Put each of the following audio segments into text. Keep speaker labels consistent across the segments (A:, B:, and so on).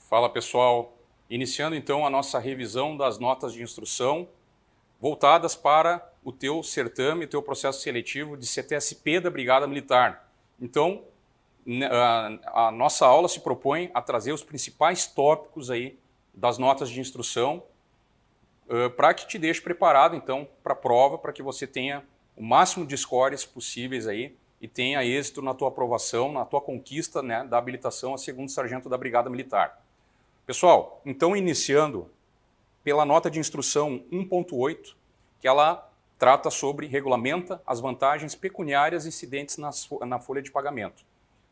A: Fala pessoal, iniciando então a nossa revisão das notas de instrução voltadas para o teu certame, o teu processo seletivo de CTSP da Brigada Militar. Então, a nossa aula se propõe a trazer os principais tópicos aí das notas de instrução para que te deixe preparado então para a prova, para que você tenha o máximo de scores possíveis aí e tenha êxito na tua aprovação, na tua conquista, né, da habilitação a segundo sargento da Brigada Militar. Pessoal, então iniciando pela nota de instrução 1.8, que ela trata sobre, regulamenta as vantagens pecuniárias incidentes na folha de pagamento.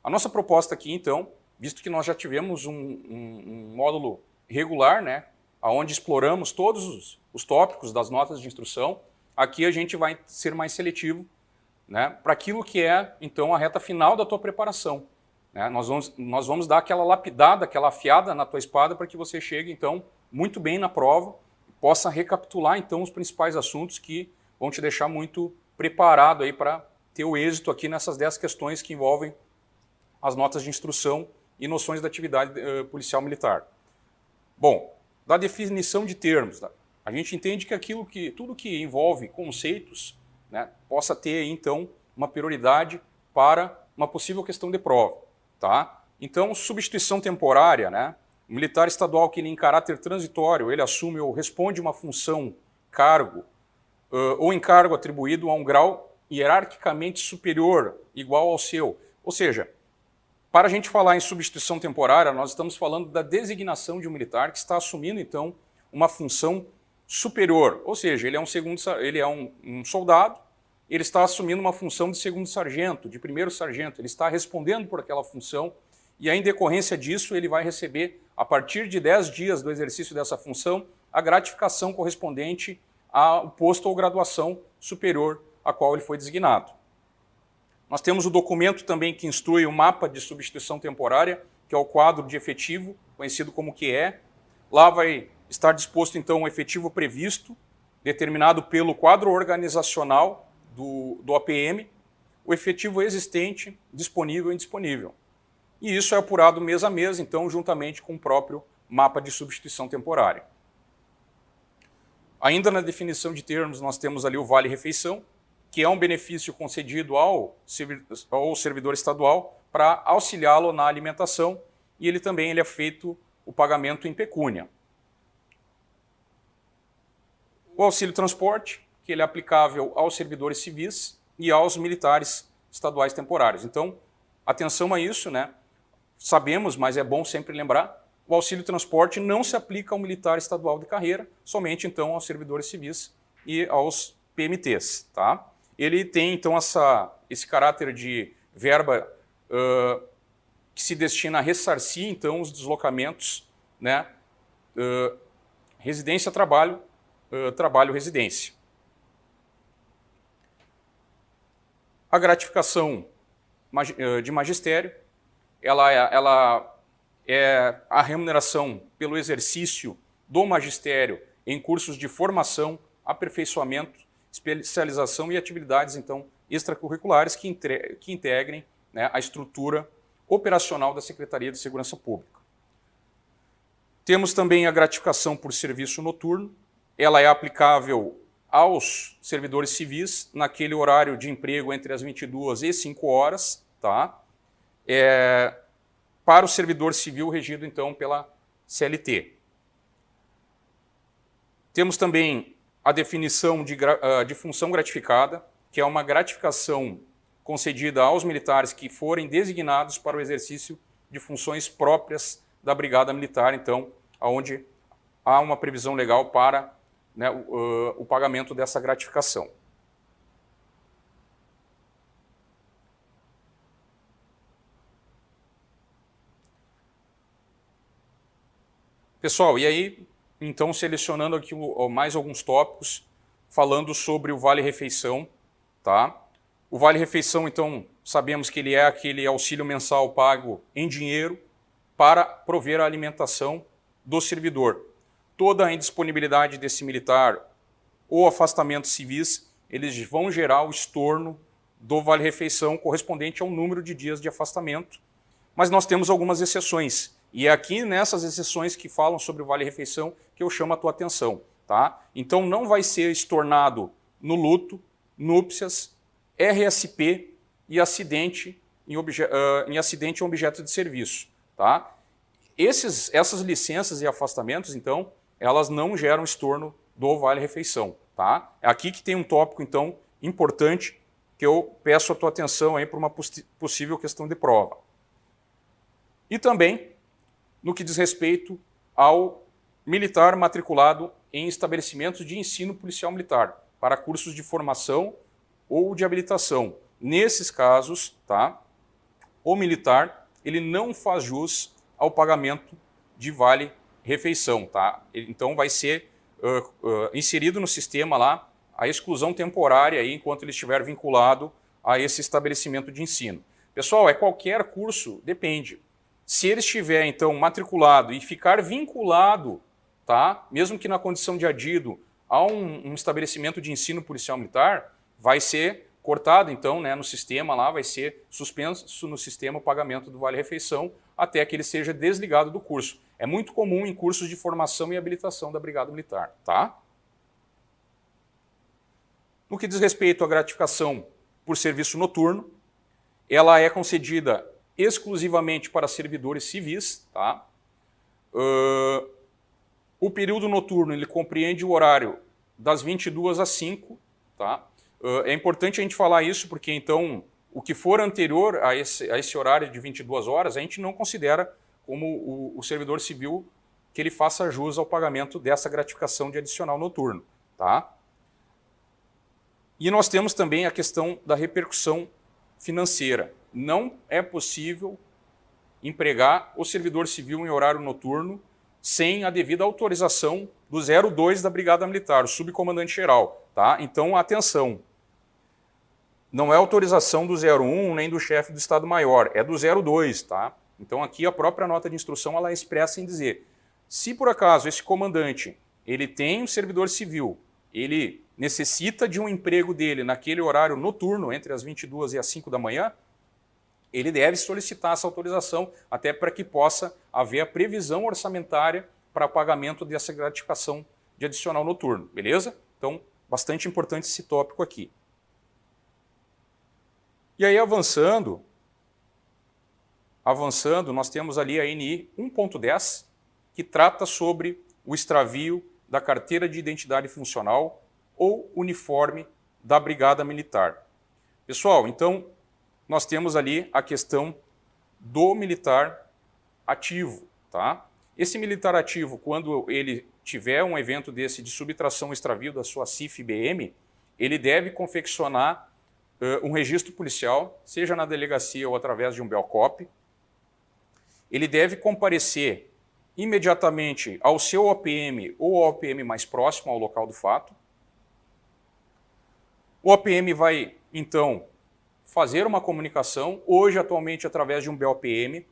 A: A nossa proposta aqui, então, visto que nós já tivemos um módulo regular, né, onde exploramos todos os tópicos das notas de instrução, aqui a gente vai ser mais seletivo, né, para aquilo que é, então, a reta final da tua preparação. Nós vamos dar aquela lapidada, aquela afiada na tua espada para que você chegue, então, muito bem na prova e possa recapitular, então, os principais assuntos que vão te deixar muito preparado aí para ter o êxito aqui nessas 10 questões que envolvem as notas de instrução e noções da atividade policial militar. Bom, da definição de termos, a gente entende que tudo que envolve conceitos, né, possa ter, então, uma prioridade para uma possível questão de prova. Tá? Então, substituição temporária, né? O militar estadual que ele em caráter transitório, ele assume ou responde uma função, cargo ou encargo atribuído a um grau hierarquicamente superior, igual ao seu. Ou seja, para a gente falar em substituição temporária, nós estamos falando da designação de um militar que está assumindo, então, uma função superior. Ou seja, ele é um soldado, ele está assumindo uma função de segundo sargento, de primeiro sargento, ele está respondendo por aquela função e, em decorrência disso, ele vai receber, a partir de 10 dias do exercício dessa função, a gratificação correspondente ao posto ou graduação superior a qual ele foi designado. Nós temos o documento também que instrui o mapa de substituição temporária, que é o quadro de efetivo, conhecido como QE. Lá vai estar disposto, então, o efetivo previsto, determinado pelo quadro organizacional do APM, o efetivo existente, disponível e indisponível. E isso é apurado mês a mês, então, juntamente com o próprio mapa de substituição temporária. Ainda na definição de termos, nós temos ali o vale-refeição, que é um benefício concedido ao servidor estadual para auxiliá-lo na alimentação, e ele também é feito o pagamento em pecúnia. O auxílio transporte, que ele é aplicável aos servidores civis e aos militares estaduais temporários. Então, atenção a isso, né? Sabemos, mas é bom sempre lembrar, o auxílio transporte não se aplica ao militar estadual de carreira, somente então aos servidores civis e aos PMTs. Tá? Ele tem então esse caráter de verba que se destina a ressarcir então os deslocamentos, né? Residência-trabalho, trabalho-residência. A gratificação de magistério, ela é a remuneração pelo exercício do magistério em cursos de formação, aperfeiçoamento, especialização e atividades, então, extracurriculares que integrem, né, a estrutura operacional da Secretaria de Segurança Pública. Temos também a gratificação por serviço noturno, ela é aplicável aos servidores civis naquele horário de emprego entre as 22 e 5 horas, tá? Para o servidor civil regido, então, pela CLT. Temos também a definição de função gratificada, que é uma gratificação concedida aos militares que forem designados para o exercício de funções próprias da Brigada Militar, então, onde há uma previsão legal para, né, o pagamento dessa gratificação. Pessoal, e aí, então, selecionando aqui mais alguns tópicos, falando sobre o vale-refeição, tá? O vale-refeição, então, sabemos que ele é aquele auxílio mensal pago em dinheiro para prover a alimentação do servidor. Toda a indisponibilidade desse militar ou afastamento civis, eles vão gerar o estorno do vale-refeição correspondente ao número de dias de afastamento, mas nós temos algumas exceções. E é aqui nessas exceções que falam sobre o vale-refeição que eu chamo a tua atenção. Tá? Então não vai ser estornado no luto, núpcias, RSP e acidente em acidente em objeto de serviço. Tá? Essas licenças e afastamentos, então, elas não geram estorno do vale-refeição. Tá? É aqui que tem um tópico, então, importante que eu peço a tua atenção aí para uma possível questão de prova. E também no que diz respeito ao militar matriculado em estabelecimentos de ensino policial militar, para cursos de formação ou de habilitação. Nesses casos, tá, o militar ele não faz jus ao pagamento de vale-refeição. Tá? Então vai ser inserido no sistema lá a exclusão temporária aí, enquanto ele estiver vinculado a esse estabelecimento de ensino. Pessoal, é qualquer curso, depende. Se ele estiver, então, matriculado e ficar vinculado, tá, mesmo que na condição de adido, a um estabelecimento de ensino policial militar, vai ser cortado, então, né, no sistema lá, vai ser suspenso no sistema o pagamento do vale-refeição até que ele seja desligado do curso. É muito comum em cursos de formação e habilitação da Brigada Militar. Tá? No que diz respeito à gratificação por serviço noturno, ela é concedida exclusivamente para servidores civis. Tá? O período noturno ele compreende o horário das 22 às 5. Tá? É importante a gente falar isso porque, então, o que for anterior a esse horário de 22 horas, a gente não considera como o servidor civil que ele faça jus ao pagamento dessa gratificação de adicional noturno. Tá? E nós temos também a questão da repercussão financeira. Não é possível empregar o servidor civil em horário noturno sem a devida autorização do 02 da Brigada Militar, o subcomandante-geral. Tá? Então, atenção. Não é autorização do 01 nem do chefe do Estado-Maior, é do 02. Tá? Então, aqui a própria nota de instrução ela é expressa em dizer, se por acaso esse comandante ele tem um servidor civil, ele necessita de um emprego dele naquele horário noturno, entre as 22 e as 5 da manhã, ele deve solicitar essa autorização até para que possa haver a previsão orçamentária para pagamento dessa gratificação de adicional noturno, beleza? Então, bastante importante esse tópico aqui. E aí, avançando, nós temos ali a NI 1.10, que trata sobre o extravio da carteira de identidade funcional ou uniforme da Brigada Militar. Pessoal, então, nós temos ali a questão do militar ativo. Tá? Esse militar ativo, quando ele tiver um evento desse de subtração ou extravio da sua CIF-BM, ele deve confeccionar um registro policial, seja na delegacia ou através de um BELCOP. Ele deve comparecer imediatamente ao seu OPM ou ao OPM mais próximo ao local do fato. O OPM vai, então, fazer uma comunicação, hoje atualmente através de um BOPM,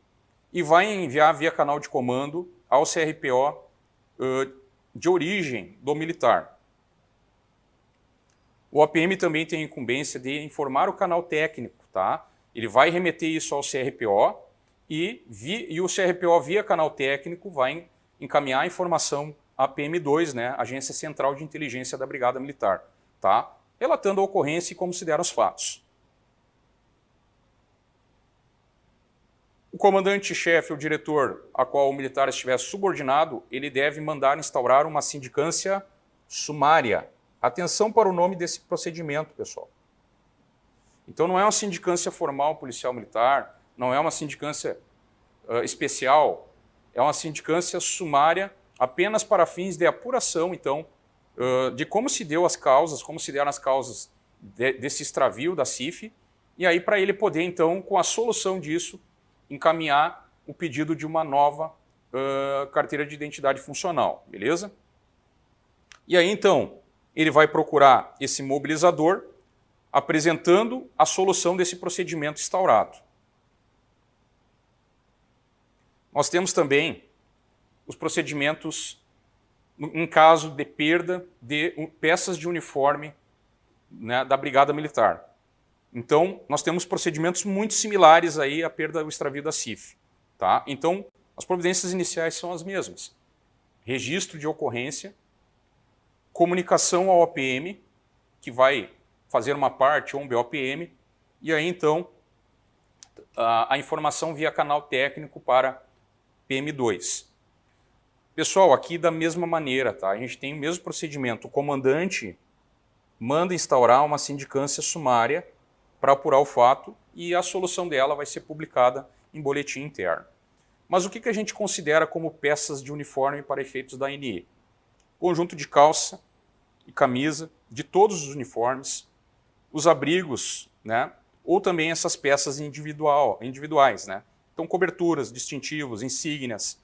A: e vai enviar via canal de comando ao CRPO de origem do militar. O OPM também tem a incumbência de informar o canal técnico. Tá? Ele vai remeter isso ao CRPO e o CRPO via canal técnico vai encaminhar a informação à PM2, né, Agência Central de Inteligência da Brigada Militar, tá? Relatando a ocorrência e como se deram os fatos. O comandante-chefe ou diretor a qual o militar estiver subordinado, ele deve mandar instaurar uma sindicância sumária. Atenção para o nome desse procedimento, pessoal. Então não é uma sindicância formal policial militar, não é uma sindicância especial, é uma sindicância sumária apenas para fins de apuração, então, de como se deu as causas, como se deram as causas desse extravio da CIF, e aí para ele poder, então, com a solução disso, encaminhar o pedido de uma nova carteira de identidade funcional, beleza? E aí, então, ele vai procurar esse mobilizador, apresentando a solução desse procedimento instaurado. Nós temos também os procedimentos em caso de perda de peças de uniforme, né, da Brigada Militar. Então, nós temos procedimentos muito similares aí à perda do extravio da CIF. Tá? Então, As providências iniciais são as mesmas. Registro de ocorrência, comunicação ao OPM, que vai fazer uma parte ou um BOPM, e aí então a informação via canal técnico para PM2. Pessoal, aqui da mesma maneira, tá? A gente tem o mesmo procedimento. O comandante manda instaurar uma sindicância sumária para apurar o fato e a solução dela vai ser publicada em boletim interno. Mas o que a gente considera como peças de uniforme para efeitos da ANI? Conjunto de calça e camisa de todos os uniformes, os abrigos, né? Ou também essas peças individuais, né? Então, coberturas, distintivos, insígnias,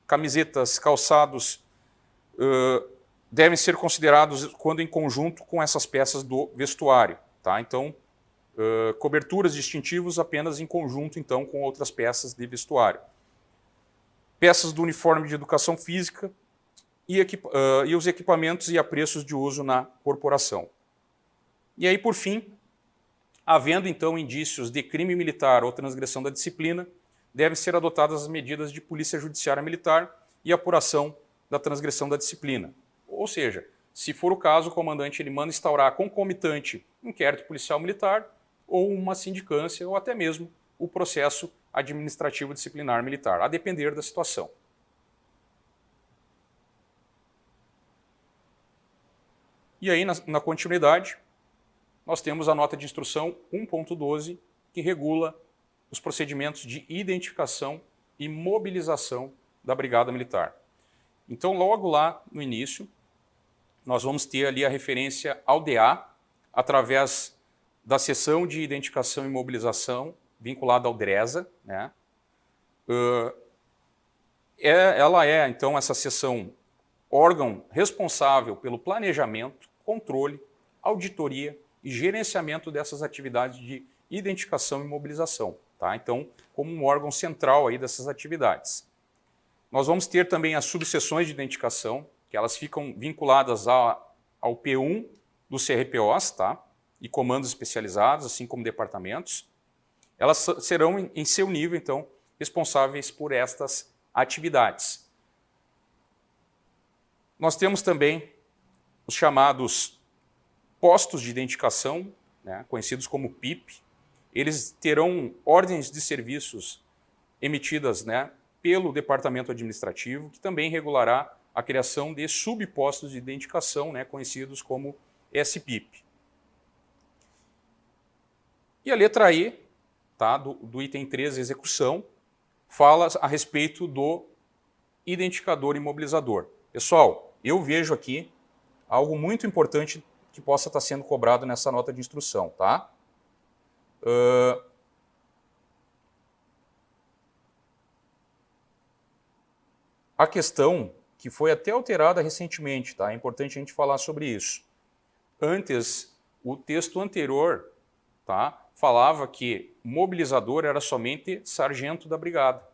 A: camisetas, calçados devem ser considerados quando em conjunto com essas peças do vestuário, tá? Então, coberturas, distintivos apenas em conjunto então com outras peças de vestuário. Peças do uniforme de educação física e os equipamentos e apreços de uso na corporação. E aí, por fim, havendo então indícios de crime militar ou transgressão da disciplina, devem ser adotadas as medidas de polícia judiciária militar e apuração da transgressão da disciplina. Ou seja, se for o caso, o comandante ele manda instaurar concomitante inquérito policial militar ou uma sindicância ou até mesmo o processo administrativo disciplinar militar, a depender da situação. E aí, na continuidade, nós temos a nota de instrução 1.12, que regula os procedimentos de identificação e mobilização da Brigada Militar. Então, logo lá no início, nós vamos ter ali a referência ao DA, através da seção de identificação e mobilização, vinculada ao DRESA, né? Ela é, então, essa seção, órgão responsável pelo planejamento, controle, auditoria e gerenciamento dessas atividades de identificação e mobilização. Tá? Então, como um órgão central aí dessas atividades. Nós vamos ter também as subseções de identificação, que elas ficam vinculadas ao P1 do CRPOs, tá? E comandos especializados, assim como departamentos. Elas serão, em seu nível, então, responsáveis por estas atividades. Nós temos também os chamados postos de identificação, né, conhecidos como PIP. Eles terão ordens de serviços emitidas, né, pelo departamento administrativo, que também regulará a criação de subpostos de identificação, né, conhecidos como SPIP. E a letra E, tá, do item 13, execução, fala a respeito do identificador imobilizador. Pessoal, eu vejo aqui algo muito importante que possa estar sendo cobrado nessa nota de instrução, tá? A questão que foi até alterada recentemente, tá? É importante a gente falar sobre isso. Antes, o texto anterior, tá, falava que mobilizador era somente sargento da brigada.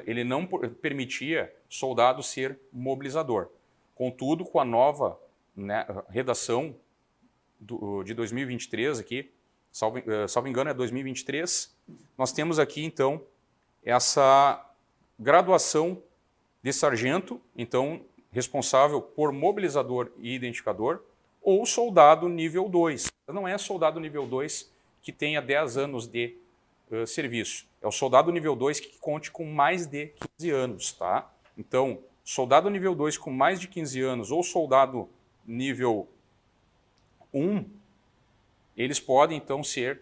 A: Ele não permitia soldado ser mobilizador. Contudo, com a nova, né, redação de 2023 aqui, salvo engano é 2023, nós temos aqui então essa graduação de sargento, então responsável por mobilizador e identificador, ou soldado nível 2. Não é soldado nível 2 que tenha 10 anos de serviço. É o soldado nível 2 que conte com mais de 15 anos. Tá? Então, soldado nível 2 com mais de 15 anos ou soldado nível 1, eles podem, então, ser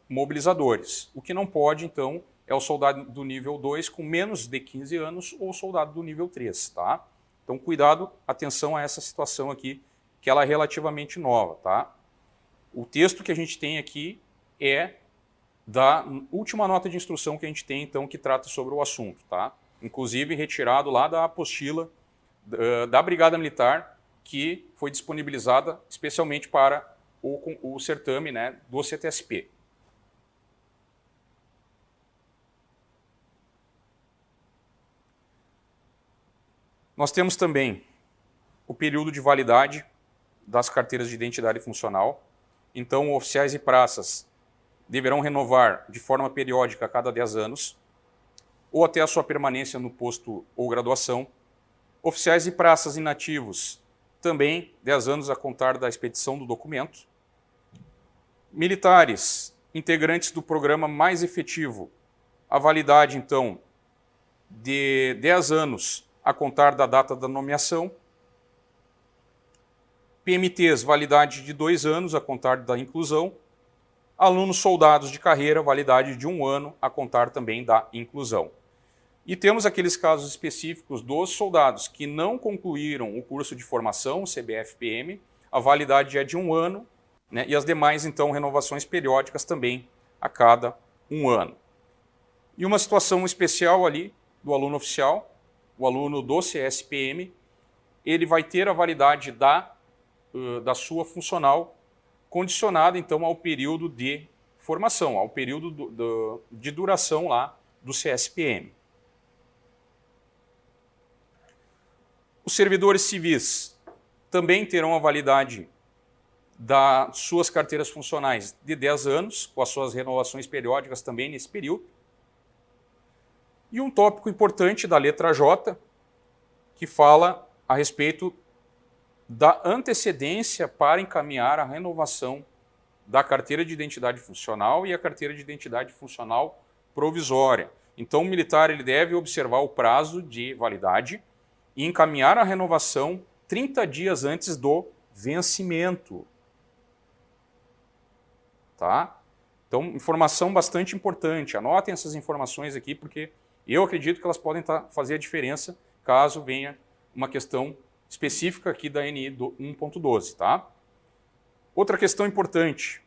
A: mobilizadores. O que não pode, então, é o soldado do nível 2 com menos de 15 anos ou soldado do nível 3. Tá? Então, cuidado, atenção a essa situação aqui, que ela é relativamente nova. Tá? O texto que a gente tem aqui é da última nota de instrução que a gente tem, então, que trata sobre o assunto. Tá? Inclusive, retirado lá da apostila da Brigada Militar, que foi disponibilizada especialmente para o certame, né, do CTSP. Nós temos também o período de validade das carteiras de identidade funcional. Então, oficiais e praças deverão renovar de forma periódica a cada 10 anos. ou até a sua permanência no posto ou graduação. Oficiais e praças inativos, também 10 anos a contar da expedição do documento. Militares, integrantes do programa mais efetivo, a validade, então, de 10 anos a contar da data da nomeação. PMTs, validade de 2 anos a contar da inclusão. Alunos soldados de carreira, validade de 1 ano a contar também da inclusão. E temos aqueles casos específicos dos soldados que não concluíram o curso de formação, o CBF-PM, a validade é de 1 ano, né, e as demais, então, renovações periódicas também a cada 1 ano. E uma situação especial ali do aluno oficial, o aluno do CSPM, ele vai ter a validade da sua funcional condicionada, então, ao período de formação, ao período de duração lá do CSPM. Os servidores civis também terão a validade das suas carteiras funcionais de 10 anos, com as suas renovações periódicas também nesse período. E um tópico importante da letra J, que fala a respeito da antecedência para encaminhar a renovação da carteira de identidade funcional e a carteira de identidade funcional provisória. Então, o militar ele deve observar o prazo de validade e encaminhar a renovação 30 dias antes do vencimento. Tá? Então, informação bastante importante. Anotem essas informações aqui, porque eu acredito que elas podem fazer a diferença caso venha uma questão específica aqui da NI 1.12. Tá? Outra questão importante.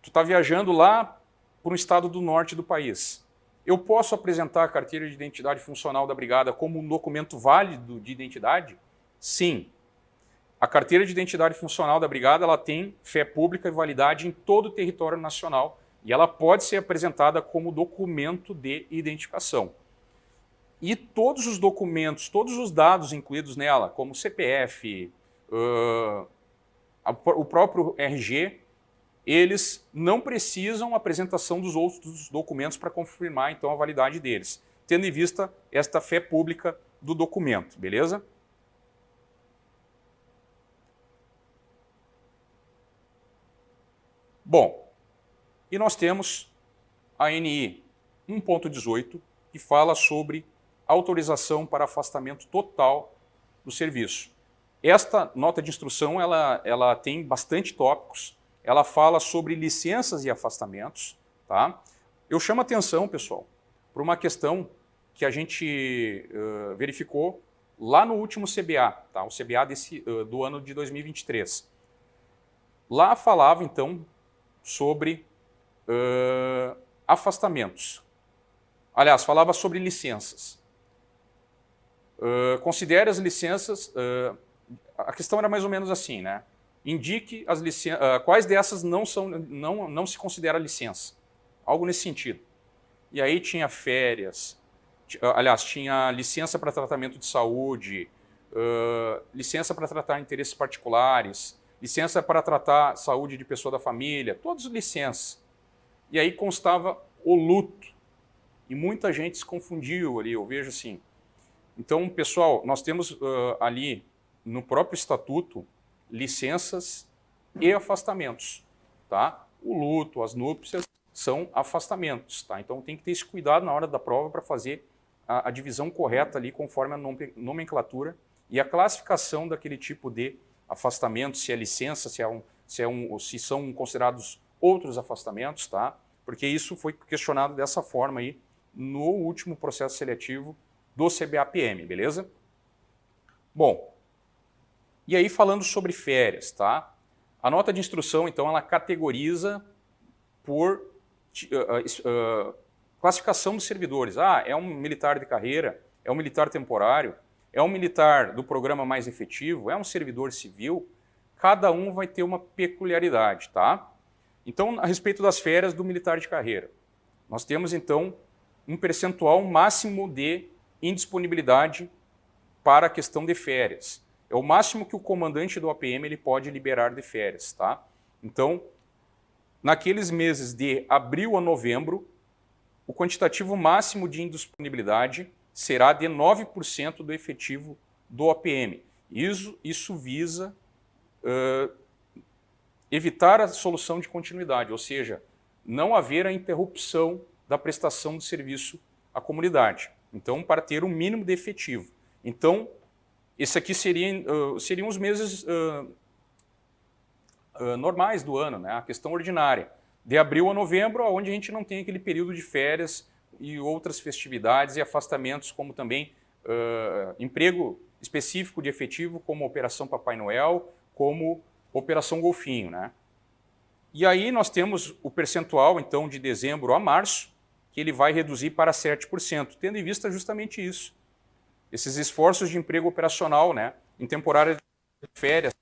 A: Tu está viajando lá para um estado do norte do país. Eu posso apresentar a carteira de identidade funcional da brigada como um documento válido de identidade? Sim. A carteira de identidade funcional da brigada ela tem fé pública e validade em todo o território nacional e ela pode ser apresentada como documento de identificação. E todos os documentos, todos os dados incluídos nela, como CPF, o próprio RG, eles não precisam apresentação dos outros documentos para confirmar, então, a validade deles, tendo em vista esta fé pública do documento, beleza? Bom, e nós temos a NI 1.18, que fala sobre autorização para afastamento total do serviço. Esta nota de instrução ela tem bastante tópicos. Ela fala sobre licenças e afastamentos. Tá? Eu chamo a atenção, pessoal, para uma questão que a gente verificou lá no último CBA, tá? O CBA do ano de 2023. Lá falava, então, sobre afastamentos. Aliás, falava sobre licenças. Considere as licenças... a questão era mais ou menos assim, né? Indique as quais dessas não se considera licença. Algo nesse sentido. E aí tinha férias, aliás, tinha licença para tratamento de saúde, licença para tratar interesses particulares, licença para tratar saúde de pessoa da família, todas licenças. E aí constava o luto. E muita gente se confundiu ali, eu vejo assim. Então, pessoal, nós temos ali no próprio estatuto licenças e afastamentos, tá? O luto, as núpcias são afastamentos, tá? Então tem que ter esse cuidado na hora da prova para fazer a divisão correta ali conforme a nomenclatura e a classificação daquele tipo de afastamento, se é licença, se são considerados outros afastamentos, tá? Porque isso foi questionado dessa forma aí no último processo seletivo do CBA-PM, beleza? Bom, e aí falando sobre férias, tá? A nota de instrução, então, ela categoriza por classificação dos servidores. Ah, é um militar de carreira, é um militar temporário, é um militar do programa mais efetivo, é um servidor civil. Cada um vai ter uma peculiaridade, tá? Então, a respeito das férias do militar de carreira, nós temos, então, um percentual máximo de indisponibilidade para a questão de férias. É o máximo que o comandante do APM ele pode liberar de férias. Tá? Então, naqueles meses de abril a novembro, o quantitativo máximo de indisponibilidade será de 9% do efetivo do OPM. Isso visa evitar a solução de continuidade, ou seja, não haver a interrupção da prestação de serviço à comunidade. Então, para ter um mínimo de efetivo. Então, esse aqui seriam os meses normais do ano, né? A questão ordinária. De abril a novembro, onde a gente não tem aquele período de férias e outras festividades e afastamentos, como também emprego específico de efetivo, como Operação Papai Noel, como Operação Golfinho, né? E aí nós temos o percentual, então, de dezembro a março, que ele vai reduzir para 7%, tendo em vista justamente isso. Esses esforços de emprego operacional, né? Em temporada de férias,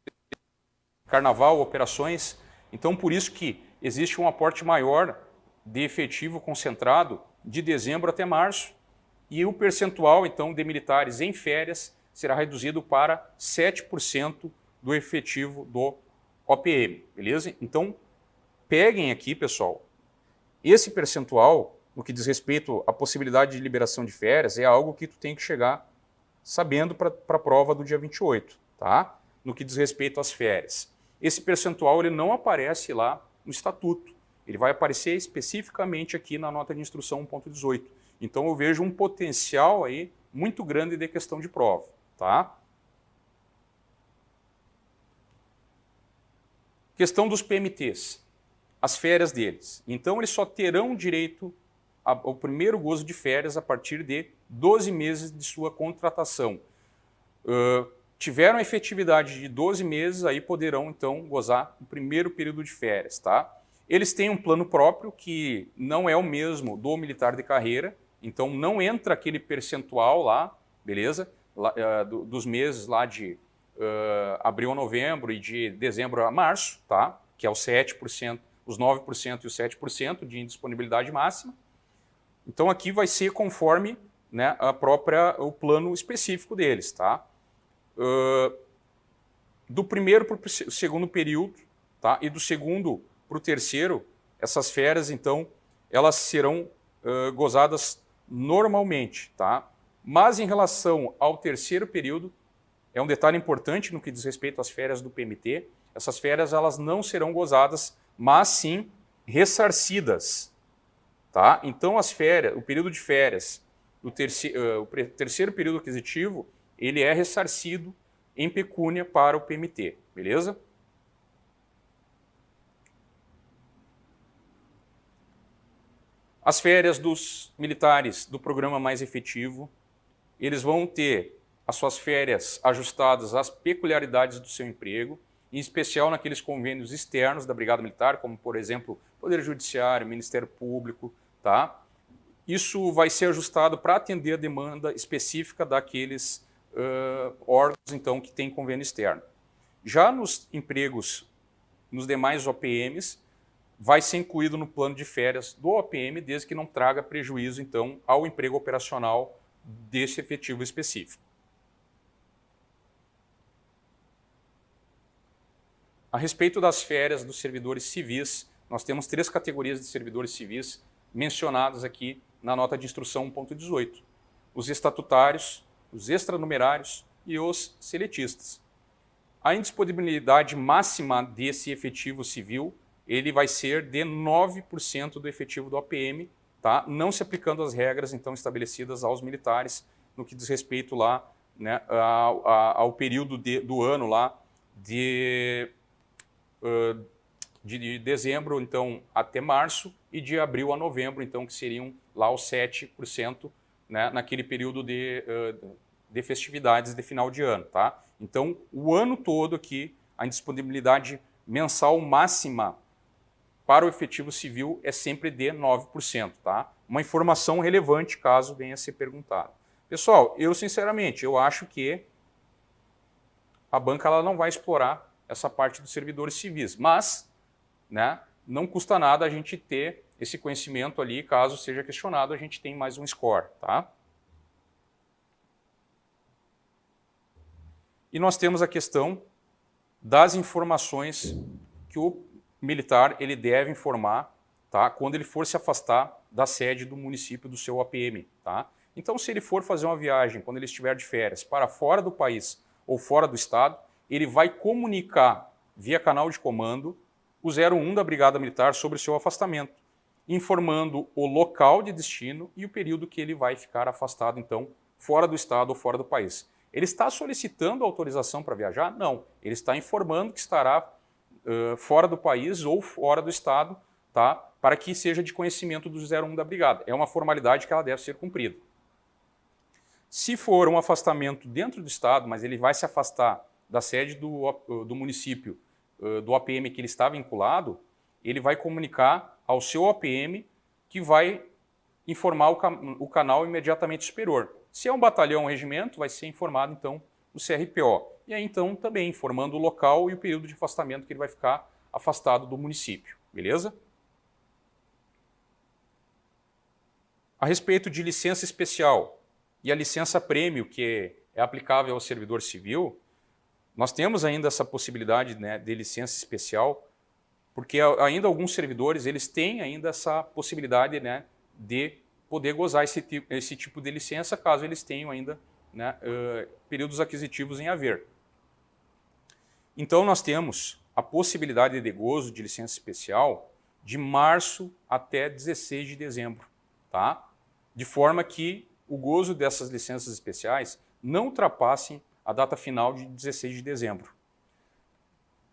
A: carnaval, operações. Então, por isso que existe um aporte maior de efetivo concentrado de dezembro até março, e o percentual, então, de militares em férias será reduzido para 7% do efetivo do OPM, beleza? Então, peguem aqui, pessoal, esse percentual, no que diz respeito à possibilidade de liberação de férias, é algo que tu tem que chegar sabendo para a prova do dia 28, tá? No que diz respeito às férias. Esse percentual ele não aparece lá no estatuto, ele vai aparecer especificamente aqui na nota de instrução 1.18. Então eu vejo um potencial aí muito grande de questão de prova, tá? Questão dos PMTs, as férias deles. Então eles só terão direito ao primeiro gozo de férias a partir de 12 meses de sua contratação. Tiveram a efetividade de 12 meses, aí poderão então gozar o primeiro período de férias, tá? Eles têm um plano próprio que não é o mesmo do militar de carreira, então não entra aquele percentual lá, beleza? Dos meses lá de abril a novembro e de dezembro a março, tá? Que é os 7%, os 9% e os 7% de indisponibilidade máxima. Então aqui vai ser conforme, né, o plano específico deles, tá? Do primeiro para o segundo período, tá? E do segundo para o terceiro, essas férias, então, elas serão gozadas normalmente, tá? Mas em relação ao terceiro período, é um detalhe importante no que diz respeito às férias do PMT, essas férias elas não serão gozadas, mas sim ressarcidas, tá? Então as férias, o período de férias, o terceiro período aquisitivo, ele é ressarcido em pecúnia para o PMT, beleza? As férias dos militares do programa mais efetivo, eles vão ter as suas férias ajustadas às peculiaridades do seu emprego, em especial naqueles convênios externos da Brigada Militar, como, por exemplo, Poder Judiciário, Ministério Público, tá? Isso vai ser ajustado para atender a demanda específica daqueles órgãos, então, que têm convênio externo. Já nos empregos, nos demais OPMs, vai ser incluído no plano de férias do OPM, desde que não traga prejuízo, então, ao emprego operacional desse efetivo específico. A respeito das férias dos servidores civis, nós temos 3 categorias de servidores civis mencionadas aqui na nota de instrução 1.18. Os estatutários, os extranumerários e os seletistas. A indisponibilidade máxima desse efetivo civil, ele vai ser de 9% do efetivo do OPM, tá? Não se aplicando as regras então estabelecidas aos militares no que diz respeito lá, né, ao período do ano lá de dezembro então até março e de abril a novembro, então que seriam lá os 7%, né, naquele período de festividades de final de ano, tá? Então o ano todo aqui a indisponibilidade mensal máxima para o efetivo civil é sempre de 9%, tá? Uma informação relevante caso venha a ser perguntado. Pessoal, eu sinceramente, eu acho que a banca ela não vai explorar essa parte dos servidores civis, mas, né, não custa nada a gente ter esse conhecimento ali, caso seja questionado, a gente tem mais um score, tá? E nós temos a questão das informações que o militar ele deve informar tá? Quando ele for se afastar da sede do município do seu APM. Tá? Então, se ele for fazer uma viagem, quando ele estiver de férias, para fora do país ou fora do estado, ele vai comunicar via canal de comando o 01 da Brigada Militar sobre o seu afastamento, informando o local de destino e o período que ele vai ficar afastado, então, fora do estado ou fora do país. Ele está solicitando autorização para viajar? Não. Ele está informando que estará fora do país ou fora do estado, tá? Para que seja de conhecimento do 01 da Brigada. É uma formalidade que ela deve ser cumprida. Se for um afastamento dentro do estado, mas ele vai se afastar da sede do município, do APM que ele está vinculado, ele vai comunicar ao seu APM que vai informar o canal imediatamente superior. Se é um batalhão ou um regimento, vai ser informado, então, o CRPO. E aí, então, também informando o local e o período de afastamento que ele vai ficar afastado do município. Beleza? A respeito de licença especial e a licença prêmio, que é aplicável ao servidor civil, nós temos ainda essa possibilidade, né, de licença especial, porque ainda alguns servidores eles têm ainda essa possibilidade, né, de poder gozar esse tipo de licença, caso eles tenham ainda, né, períodos aquisitivos em haver. Então nós temos a possibilidade de gozo de licença especial de março até 16 de dezembro, tá? De forma que o gozo dessas licenças especiais não ultrapassem a data final de 16 de dezembro.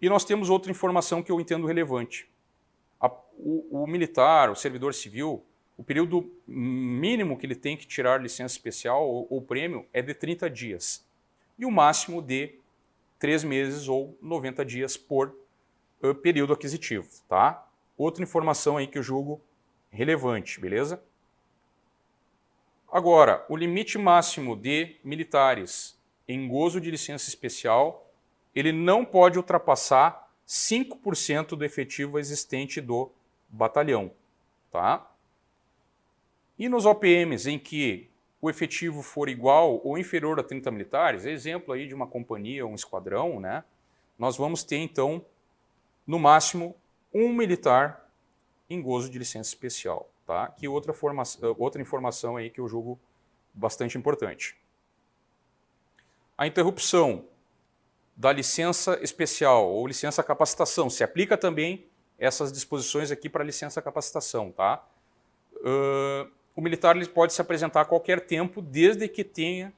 A: E nós temos outra informação que eu entendo relevante. O militar, o servidor civil, o período mínimo que ele tem que tirar licença especial ou prêmio é de 30 dias. E o máximo de 3 meses ou 90 dias por período aquisitivo. Tá? Outra informação aí que eu julgo relevante, beleza? Agora, o limite máximo de militares em gozo de licença especial, ele não pode ultrapassar 5% do efetivo existente do batalhão. Tá? E nos OPMs em que o efetivo for igual ou inferior a 30 militares, exemplo aí de uma companhia ou um esquadrão, né, nós vamos ter então, no máximo, um militar em gozo de licença especial. Tá? Que outra informação aí que eu julgo bastante importante. A interrupção da licença especial ou licença capacitação se aplica também essas disposições aqui para licença capacitação. Tá? O militar ele pode se apresentar a qualquer tempo, desde que tenha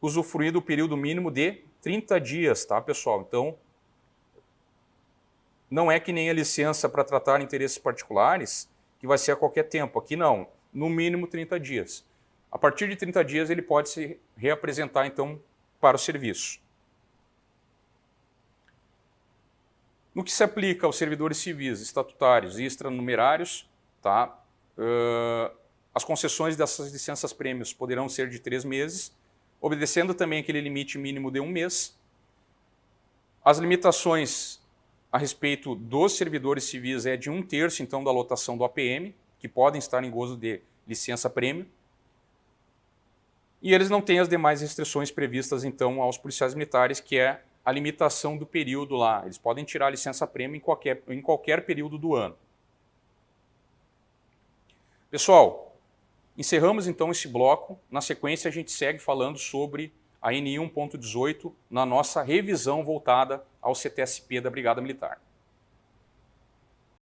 A: usufruído o período mínimo de 30 dias, tá, pessoal? Então, não é que nem a licença para tratar interesses particulares, que vai ser a qualquer tempo. Aqui não, no mínimo 30 dias. A partir de 30 dias ele pode se reapresentar, então, para o serviço. No que se aplica aos servidores civis, estatutários e extranumerários, tá? As concessões dessas licenças prêmios poderão ser de 3 meses, obedecendo também aquele limite mínimo de 1 mês. As limitações a respeito dos servidores civis é de 1/3, então, da lotação do APM, que podem estar em gozo de licença prêmio. E eles não têm as demais restrições previstas, então, aos policiais militares, que é a limitação do período lá. Eles podem tirar a licença prêmio em qualquer período do ano. Pessoal, encerramos então esse bloco. Na sequência, a gente segue falando sobre a NI 1.18 na nossa revisão voltada ao CTSP da Brigada Militar.